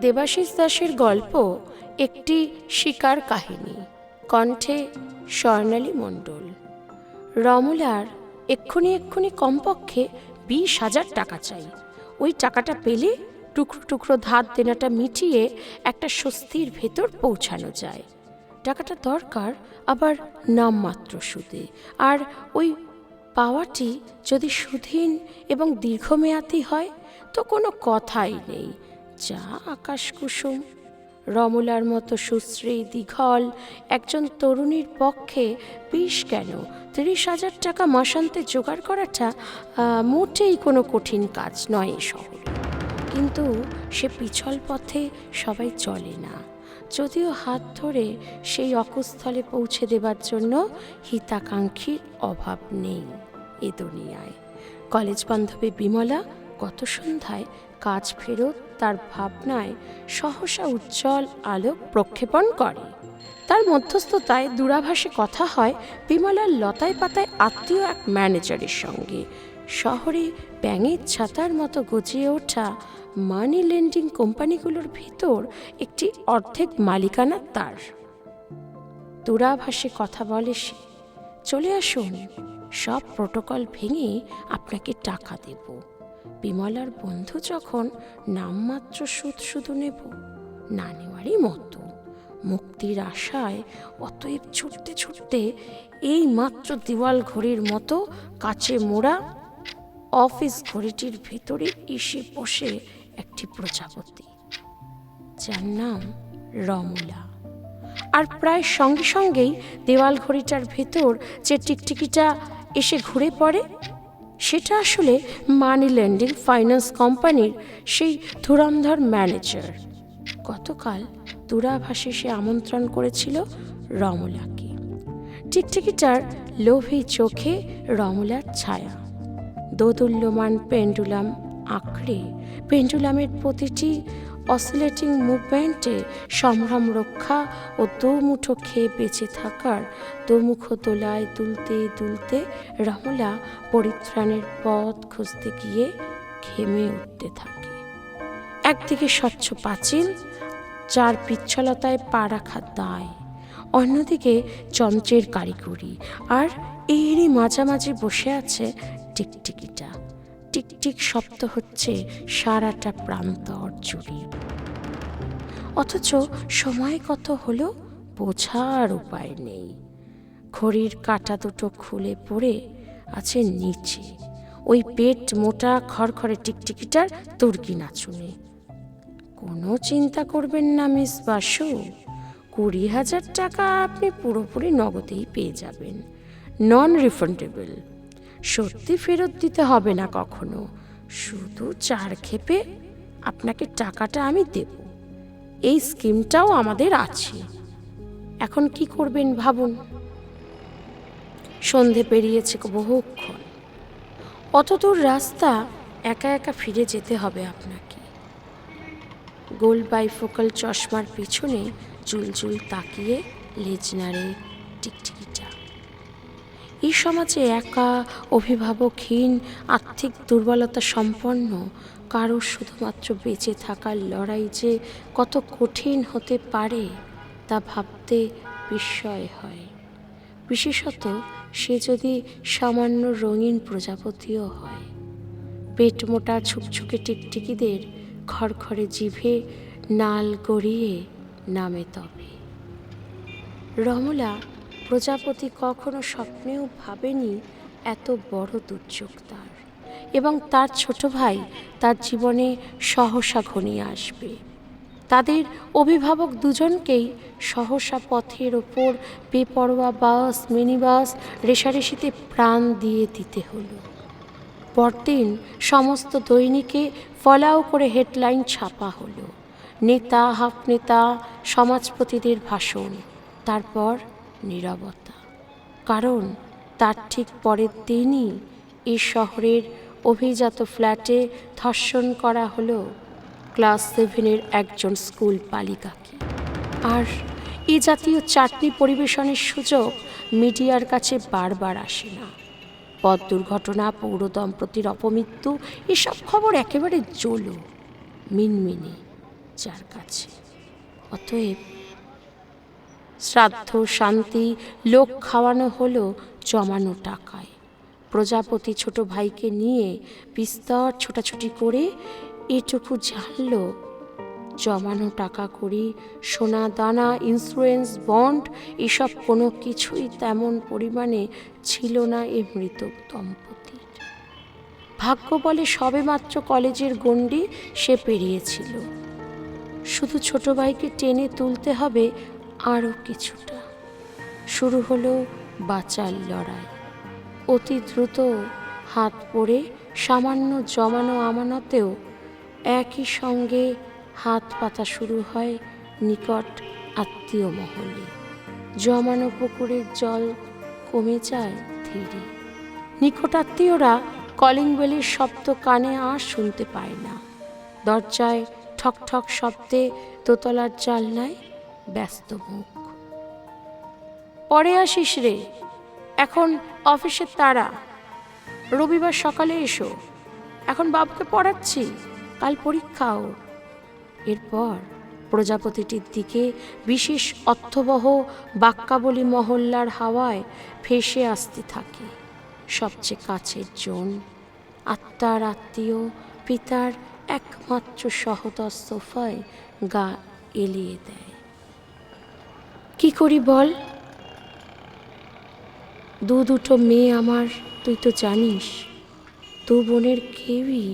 দেবাশিস দাসের গল্প একটি শিকার কাহিনী, কণ্ঠে স্বর্ণালী মণ্ডল। রমলার এক্ষুনি কমপক্ষে 20,000 টাকা চাই। ওই টাকাটা পেলে টুকরো টুকরো ধার দেনাটা মিটিয়ে একটা স্বস্তির ভেতর পৌঁছানো যায়। টাকাটা দরকার আবার নামমাত্র সুদে, আর ওই পাওয়াটি যদি সুধীন এবং দীর্ঘমেয়াদী হয় তো কোনো কথাই নেই, যা আকাশ কুসুম। রমলার মতো সুশ্রী দীঘল একজন তরুণীর পক্ষে 20 কেন 30,000 টাকা মাসান্তে জোগাড় করাটা মোটেই কোনো কঠিন কাজ নয় এ শহরে। কিন্তু সে পিছল পথে সবাই চলে না, যদিও হাত ধরে সেই অকুস্থলে পৌঁছে দেবার জন্য হিতাকাঙ্ক্ষীর অভাব নেই এ দুনিয়ায়। কলেজ বান্ধবী বিমলা গত সন্ধ্যায় কাজ ফেরত তার ভাবনায় সহসা উজ্জ্বল আলোক প্রক্ষেপণ করে। তার মধ্যস্থতায় দূরাভাসে কথা হয় বিমলার লতায় পাতায় আত্মীয় এক ম্যানেজারের সঙ্গে। শহরে ব্যাঙের ছাতার মতো গজিয়ে ওঠা মানি লেন্ডিং কোম্পানিগুলোর ভিতর একটি অর্ধেক মালিকানা তার। দূরাভাসে কথা বলে সে, চলে আসুন, সব প্রোটোকল ভেঙে আপনাকে টাকা দেব। বিমলার বন্ধু যখন নামমাত্র সুদ শুধু নেব, না নেওয়ারই মতো। মুক্তির আশায় অতএব ছুটতে ছুটতে এই মাত্র দেওয়াল ঘড়ির মতো কাচে মোড়া অফিস ঘড়িটির ভেতরে এসে বসে একটি প্রজাপতি, যার নাম রমলা। আর প্রায় সঙ্গে সঙ্গেই দেওয়াল ঘড়িটার ভেতর যে টিকটিকিটা এসে ঘুরে পড়ে, সেটা আসলে মানি লেন্ডিং ফাইন্যান্স কোম্পানির সেই ধুরন্ধর ম্যানেজার। গতকাল দূরাভাসে সে আমন্ত্রণ করেছিল রমলাকে। টিকটিকিটার লোভী চোখে রমলার ছায়া, দোদুল্যমান পেন্ডুলাম আঁকড়ে পেন্ডুলামের প্রতিটি অসিলেটিং মুভমেন্টে সম্ভ্রম রক্ষা ও দোমুঠো খেয়ে বেঁচে থাকার দোমুখ দোলায় দুলতে দুলতে রমলা পরিত্রাণের পথ খুঁজতে গিয়ে ঘেমে উঠতে থাকে। একদিকে স্বচ্ছ পাঁচিল, যার পিচ্ছলতায় পা রাখা দায়, অন্যদিকে যন্ত্রের কারিগরি, আর এরই মাঝামাঝি বসে আছে টিকটিকিটা। টিকটিক শব্দ হচ্ছে সারাটা প্রান্তর জুড়ে। অথচ সময় কত হলো বোঝার উপায় নেই। ঘড়ির কাঁটা দুটো খুলে পড়ে আছে নিচে, ওই পেট মোটা খড়খড়ে টিকটিকিটার তুর্কি নাচুনে। কোনো চিন্তা করবেন না মিস বাসু, 20,000 টাকা আপনি পুরোপুরি নগদেই পেয়ে যাবেন, নন রিফান্ডেবল। সত্যি ফেরত দিতে হবে না কখনো, শুধু 4 ক্ষেপে আপনাকে টাকাটা আমি দেব। এই স্কিমটাও আমাদের আছে। এখন কি করবেন ভাবুন। সন্ধে পেরিয়েছে বহুক্ষণ। অতদূর রাস্তা একা একা ফিরে যেতে হবে আপনাকে। গোল বাইফোকাল চশমার পিছনে জুলজুল তাকিয়ে লেজ নাড়ে টিকটিকিটা। এই সমাজে একা, অভিভাবকহীন, আর্থিক দুর্বলতা সম্পন্ন কারো শুধুমাত্র বেঁচে থাকার লড়াই যে কত কঠিন হতে পারে তা ভাবতে বিস্ময় হয়। বিশেষত সে যদি সামান্য রঙিন প্রজাপতিও হয়। পেট মোটা ছুকছুকে টিকটিকিদের খড়খড়ে জিভে নাল গড়িয়ে নামে তবে। রমলা প্রজাপতি কখনো স্বপ্নেও ভাবেনি এত বড় দুর্যোগ তার এবং তার ছোট ভাই তার জীবনে সহসা ঘনিয়ে আসবে। তাদের অভিভাবক দুজনকেই সহসা পথের ওপর বেপরোয়া বাস, মিনি বাস রেষারেষিতে প্রাণ দিয়ে দিতে হলো। পরদিন সমস্ত দৈনিকে ফলাও করে হেডলাইন ছাপা হলো, নেতা, হাফ নেতা, সমাজপতিদের ভাষণ, তারপর নীরবতা। কারণ তার ঠিক পরের দিনই এই শহরের অভিজাত ফ্ল্যাটে ধর্ষণ করা হলো ক্লাস 7 একজন স্কুল বালিকাকে। আর এই জাতীয় চাটনি পরিবেশনের সুযোগ মিডিয়ার কাছে বারবার আসে না। পথ দুর্ঘটনা, পৌর দম্পতির অপমৃত্যু, এসব খবর একেবারে জোলো, মিনমিনে, যার কাছে। অতএব শ্রাদ্ধ শান্তি লোক খাওয়ানো হলো জমানো টাকায়। প্রজাপতি ছোট ভাইকে নিয়ে বিস্তর ছোটাছুটি করে এটুকু জানল, জমানো টাকা করি, সোনা দানা, ইন্স্যুরেন্স, বন্ড এসব কোনো কিছুই তেমন পরিমাণে ছিল না এ মৃত দম্পতির। ভাগ্য বলে সবেমাত্র কলেজের গণ্ডি সে পেরিয়েছিল। শুধু ছোট ভাইকে টেনে তুলতে হবে আরও কিছুটা। শুরু হলো বাঁচার লড়াই। অতি দ্রুত হাত পড়ে সামান্য জমানো আমানতেও একই সঙ্গে হাত পাতা শুরু হয় নিকট আত্মীয় মহলে। জমানো পুকুরের জল কমে যায় ধীরে। নিকটাত্মীয়রা কলিং বেলের শব্দ কানে আর শুনতে পায় না। দরজায় ঠক ঠক শব্দে দোতলার জানলায় ব্যস্ত মুখ। পরে আসিস রে, এখন অফিসের তাড়া, রবিবার সকালে এসো, এখন বাবুকে পড়াচ্ছি, কাল পরীক্ষাও। এরপর প্রজাপতিটির দিকে বিশেষ অর্থবহ বাক্যাবলী মহল্লার হাওয়ায় ভেসে আসতে থাকে। সবচেয়ে কাছের জন, আত্মার আত্মীয়, পিতার একমাত্র সহোদর সোফায় গা এলিয়ে দেয়। কি করি বল? দুটো মেয়ে আমার, তুই তো জানিস। দু বোনের কেউই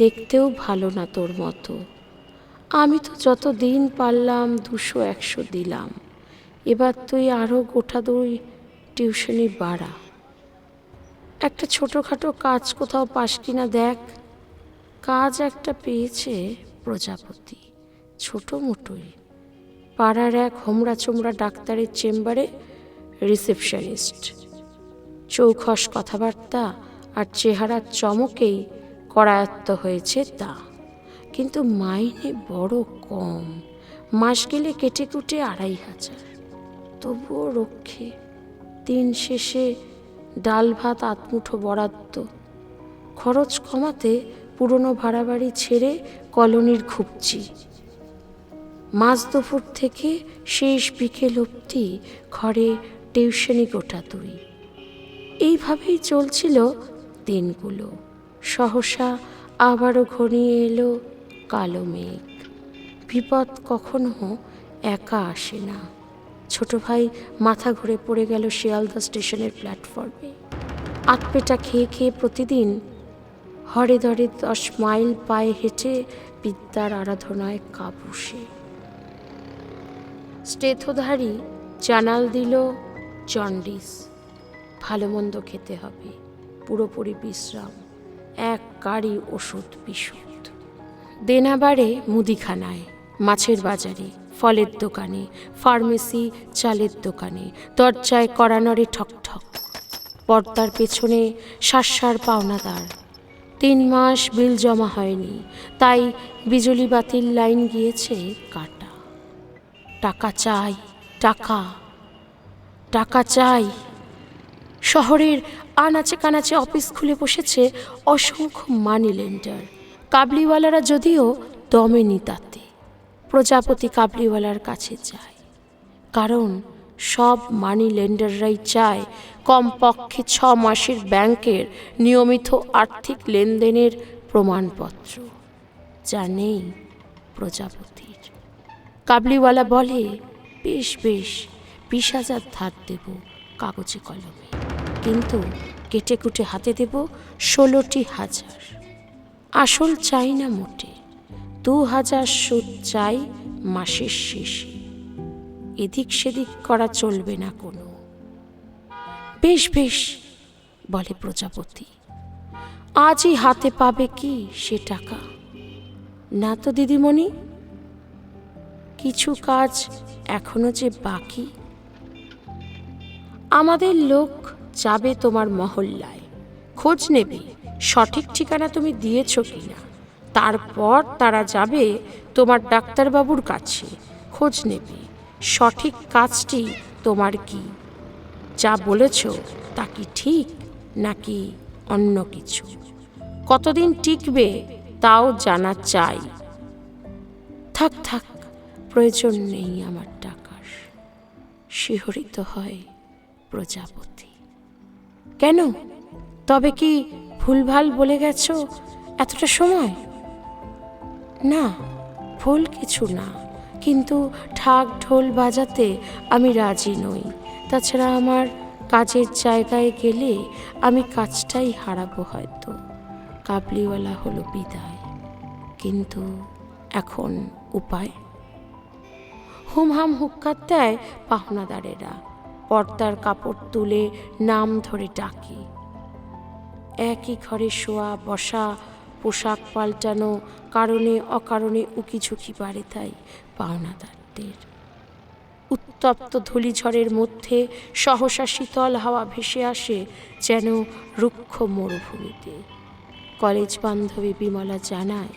দেখতেও ভালো না তোর মতো। আমি তো যত দিন পারলাম 200-100 দিলাম। এবার তুই আরও গোটা 2 টিউশনি বাড়া। একটা ছোটোখাটো কাজ কোথাও পাস কিনা দেখ। কাজ একটা পেয়েছে প্রজাপতি, ছোটো মোটোই। পাড়ার এক হোমরা চোমরা ডাক্তারের চেম্বারে রিসেপশনিস্ট। চৌখস কথাবার্তা আর চেহারার চমকেই করায়ত্ত হয়েছে তা। কিন্তু মাইনে বড় কম, মাস গেলে কেটে কুটে 2500। তবুও রক্ষে। দিন শেষে ডাল ভাত আধমুঠো বরাদ্দ। খরচ কমাতে পুরনো ভাড়া বাড়ি ছেড়ে কলোনির ঘুপচি। মাঝ দুপুর থেকে শেষ বিকেল অবধি ঘরে টিউশনি গোটা 2। এইভাবেই চলছিল দিনগুলো। সহসা আবারও ঘনিয়ে এলো কালো মেঘ। বিপদ কখনো একা আসে না। ছোট ভাই মাথা ঘুরে পড়ে গেল শিয়ালদা স্টেশনের প্ল্যাটফর্মে। আতপেটা খেয়ে খেয়ে প্রতিদিন হরে ধরে 10 মাইল পায়ে হেঁটে বিদ্যার আরাধনায় কাপুসে। স্টেথোধারী জানাল দিল জন্ডিস, ভালো মন্দ খেতে হবে, পুরোপুরি বিশ্রাম, এক গাড়ি ওষুধ বিশুদ্ধ। দেনাবারে মুদিখানায়, মাছের বাজারে, ফলের দোকানে, ফার্মেসি, চালের দোকানে, দরজায় কড়ানড়ে ঠকঠক। পর্দার পেছনে সার পাওনাদার। 3 মাস বিল জমা হয়নি, তাই বিজলি বাতির লাইন গিয়েছে কাটা। টাকা চাই, টাকা, টাকা চাই। শহরের আনাচে কানাচে অফিস খুলে বসেছে অসংখ্য মানি লেন্ডার। কাবলিওয়ালারা যদিও দমেনি তাতে। প্রজাপতি কাবলিওয়ালার কাছে যায়, কারণ সব মানি লেন্ডাররাই চায় কমপক্ষে 6 মাসের ব্যাংকের নিয়মিত আর্থিক লেনদেনের প্রমাণপত্র, যা নেই প্রজাপতির। কাবলিওয়ালা বলে, বেশ 20,000 ধার দেব কাগজে কলমে, কিন্তু কেটে কুটে হাতে দেব 16,000। আসল চাই না মোটে, 2,000 সুদ চাই মাসের শেষে। এদিক সেদিক করা চলবে না কোনো। বেশ বলে প্রজাপতি। আজই হাতে পাবে কি সে টাকা? না তো দিদিমণি, কিছু কাজ এখনো যে বাকি। আমাদের লোক যাবে তোমার মহল্লায়, খোঁজ নেবে সঠিক ঠিকানা তুমি দিয়েছ কিনা। তারপর তারা যাবে তোমার ডাক্তারবাবুর কাছে, খোঁজ নেবে সঠিক কাজটি তোমার কি, যা বলেছ তা কি ঠিক নাকি অন্য কিছু। কতদিন টিকবে তাও জানা চাই। থাক থাক, প্রয়োজন নেই আমার টাকার। শিহরিত হয় প্রজাপতি। কেন, তবে কি ভুলভাল বলে গেছো এতটা সময়? না, ভুল কিছু না, কিন্তু ঢাক ঢোল বাজাতে আমি রাজি নই। তাছাড়া আমার কাজের জায়গায় গেলে আমি কাজটাই হারাবো হয়তো। কাবলিওয়ালা হলো বিদায়, কিন্তু এখন উপায়? হুমহাম হুক্কার দেয় পাওনাদারেরা। পর্দার কাপড় তুলে নাম ধরে ডাকে। একই ঘরে শোয়া বসা, পোশাক পাল্টানো, কারণে অকারণে উকিঝুঁকি বাড়ে তাই পাওনাদারদের। উত্তপ্ত ধূলিঝড়ের মধ্যে সহসা শীতল হাওয়া ভেসে আসে যেন রুক্ষ মরুভূমিতে। কলেজ বান্ধবী বিমলা জানায়,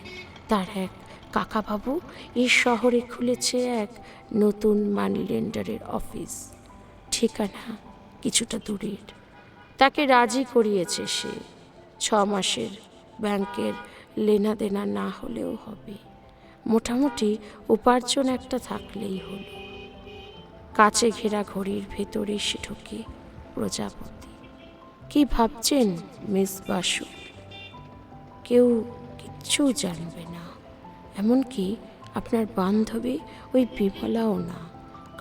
তার এক কাকাবাবু এই শহরে খুলেছে এক নতুন মানি লেন্ডারের অফিস। ঠিকানা কিছুটা দূরের। তাকে রাজি করিয়েছে সে। 6 মাসের ব্যাংকের লেনাদেনা না হলেও হবে, মোটামুটি উপার্জন একটা থাকলেই হলো। কাচে ঘেরা ঘড়ির ভেতরে এসে ঢোকে প্রজাপতি। কি ভাবছেন মিস বাসু? কেউ কিচ্ছু জানবে না, এমনকি আপনার বান্ধবী ওই বিমলাও না,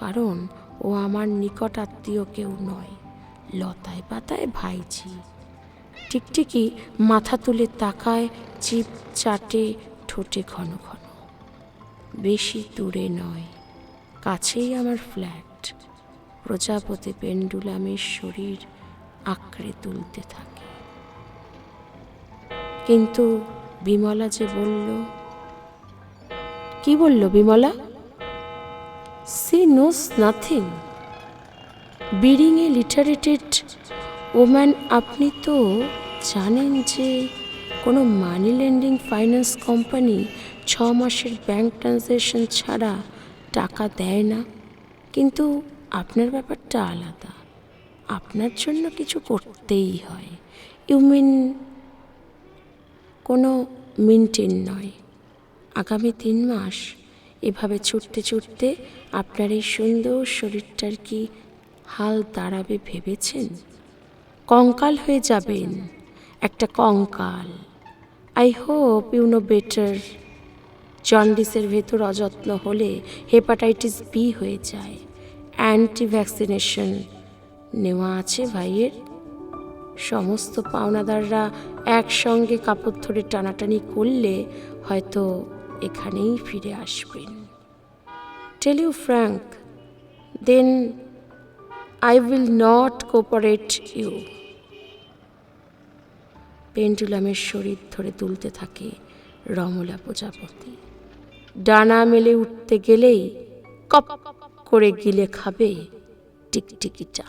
কারণ ও আমার নিকট আত্মীয় কেউ নয়, লতায় পাতায় ভাইঝি। টিকটিকি মাথা তুলে তাকায়, জিভ চাটে, ঠোঁটে ঘন ঘন। বেশি দূরে নয়, কাছেই আমার ফ্ল্যাট। প্রজাপতি পেন্ডুলামের শরীর আঁকড়ে তুলতে থাকে। কিন্তু বিমলা যে বলল। কি বলল বিমলা? She knows nothing. বিডিং এ লিটারেটেড ওম্যান, আপনি তো জানেন যে কোনো মানি লেন্ডিং ফাইন্যান্স কোম্পানি 6 মাসের ব্যাংক ট্রানজ্যাকশন ছাড়া টাকা দেয় না। কিন্তু আপনার ব্যাপারটা আলাদা, আপনার জন্য কিছু করতেই হয়। You mean? কোনো মিন্টিন নয়। আগামী 3 মাস এভাবে ছুটতে ছুটতে আপনার এই সুন্দর শরীরটার কি হাল দাঁড়াবে ভেবেছেন? কঙ্কাল হয়ে যাবেন, একটা কঙ্কাল। I hope you know better. জন্ডিসের ভেতর অযত্ন হলে হেপাটাইটিস বি হয়ে যায়। অ্যান্টি ভ্যাকসিনেশন নেওয়া আছে ভাইয়ের। সমস্ত পাওনাদাররা একসঙ্গে কাপড় ধরে টানাটানি করলে হয়তো এখানেই ফিরে আসবেন। Tell you frank, then I will not cooperate you. পেন্ডুলামের শরীর ধরে তুলতে থাকে রমলা প্রজাপতি। ডানা মেলে উঠতে গেলেই কপ করে গিলে খাবে টিকটিকিটা।